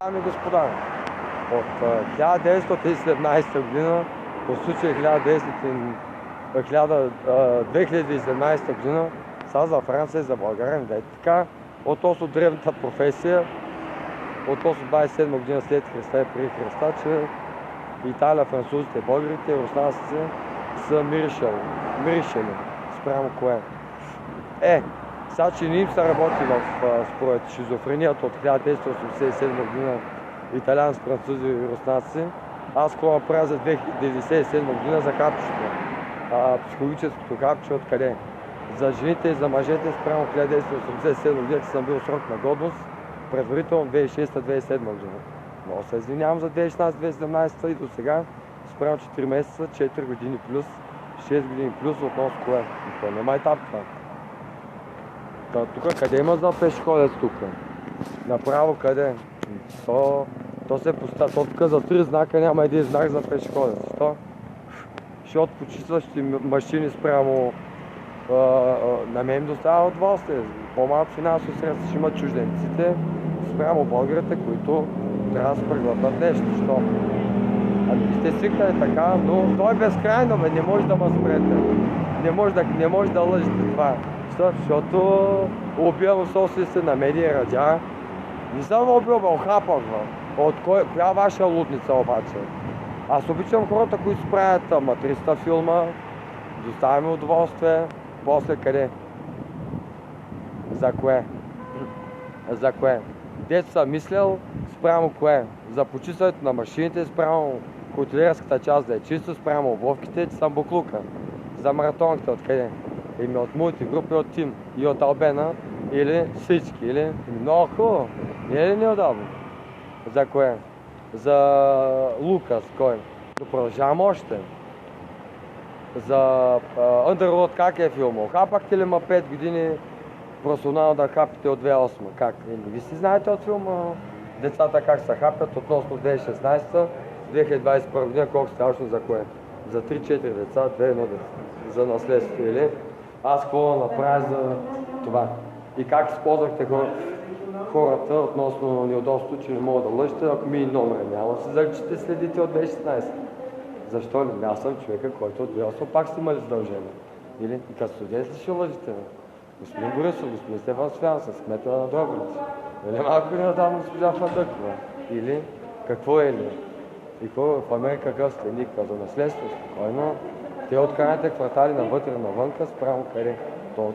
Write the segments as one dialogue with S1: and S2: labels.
S1: Дами и господа, от 1917 година по случай 2017 година са за Франция и за България не дайте така, относно древната професия, относно 27 година след Христа и преди Христа, че Италия, французите, българите, руснаците са миришели спрямо кое. Сега, че не им се работи според шизофренията от 1987 година италианци, французи и руснаци, аз какво направя за 2097 година за капчето. Психологическото капче откъде? За жените и за мъжете спрямо 1987 година, че съм бил срок на годност, предварително 2006-2007 година. Но се извинявам за 2016-2017 и до сега спрямо 4 месеца, 4 години плюс, 6 години плюс относно кое. То няма етап това. Тук къде има за пешеходец тук? Направо къде? То се поставя. Тук за 3 знака няма един знак за пешеходец. Що? Защото почистващи машини спрямо на мен доставя удоволствие. По-малко финансови средства ще имат чужденците спрямо българите, които трябва да се преглътнат нещо. Що? Ами сте свикнали така, но той е безкрайно, не може да ме спрете. Не може да лъжите това. Защото убивам собствените на медии и радиа. Не съм убил, хапах. От коя ваша лудница обаче? Аз обичам хората, които справят матриста филма, доставяме удоволствие, после къде? За кое? За кое? Дето съм мислял спрямо кое? За почистването на машините, спрямо хотелиерската част да е чисто, спрямо обувките, че съм буклука. За маратонките откъде? Или от мултигрупи, от Тим и от Албена, или всички, или много хубаво. Не е ли неудобно? За кое? За Лукас, кой? Да продължавам още. За Underworld как е филма? Хапахте ли 5 години професионално да хапите от 2008? Как? Ви си знаете от филма децата как се хапят относно 2016-2021 година, колко страшно за кое? За 3-4 деца, 2-1 деца. За наследство, или? Аз какво направя за това? И как използвахте хората относно неудобството, че не мога да лъжете, ако ми и номер няма, се заличите следите от 2016. Защо ли? Аз съм човека, който от 2008 пак сте имали задължение. Или? И като студент ли ще лъжите? Господин Борисов, господин Стефан Стоян, с кмета на Добрица. Или малко не надавам госпожа Фандъкова? Или? Какво е ли? И какво в Америка какъв сте? Никаква за наследство, спокойно. Те откарате квартали навътре, навънка, спрямо къде?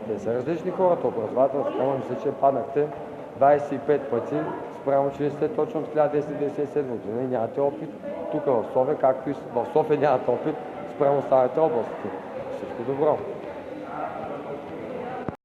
S1: Те са различни хората, образователно, спрямо мисля, че паднахте 25 пъти, спрямо, че не сте точно от 1997 година и нямате опит тук в София, както и в София нямате опит спрямо останалите области. Всичко добро.